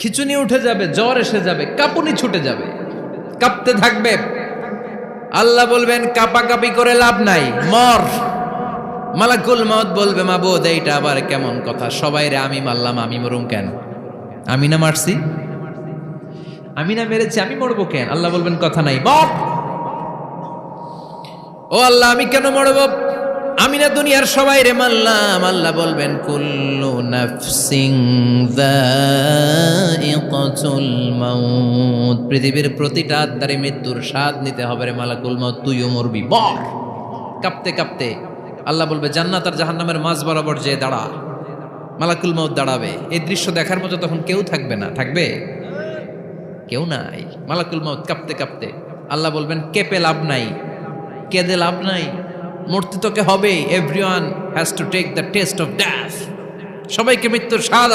খিচুনি উঠে যাবে, জ্বর এসে যাবে, কাঁপুনি ছুটে যাবে, কাঁপতে থাকবে। আল্লাহ বলবেন কাঁপাকাঁপি করে লাভ নাই, মর। মালাকুল মউত বলবে মাবুদ এইটা আবার কেমন কথা, সবাই রে আমি মারলাম, আমি মরুম কেন? আমি না মারছি, আমি না মেরেছি, আমি মরবো কেন? আল্লাহ বলবেন কথা নাই, মর। ও আল্লাহ আমি কেন মরব? আমি না দুনিয়ার সবাই রে মারলাম। আল্লাহ বলবেন কুল্লু নাফসিন যায়িকাতুল মাউত, পৃথিবীর প্রতিটা আত্মারে মৃত্যুর স্বাদ নিতে হবে রে মালাকুল মউত, তুইও মরবি, মর। কাঁপতে কাঁপতে আল্লাহ বলবে জান্নাত আর জাহান্নামের মাঝ বরাবর যে দাঁড়া। মালাকুল মউত দাঁড়াবে, এই দৃশ্য দেখার মতো তখন কেউ থাকবে না, থাকবে কেউ নাই। মালাকুল মউত কাঁপতে কাঁপতে আল্লাহ বলবেন কেঁপে লাভ নাই, কেঁদে লাভ নাই, মরতে তোকে হবে। Everyone has to take the test of death, সবাইকে মৃত্যুর স্বাদ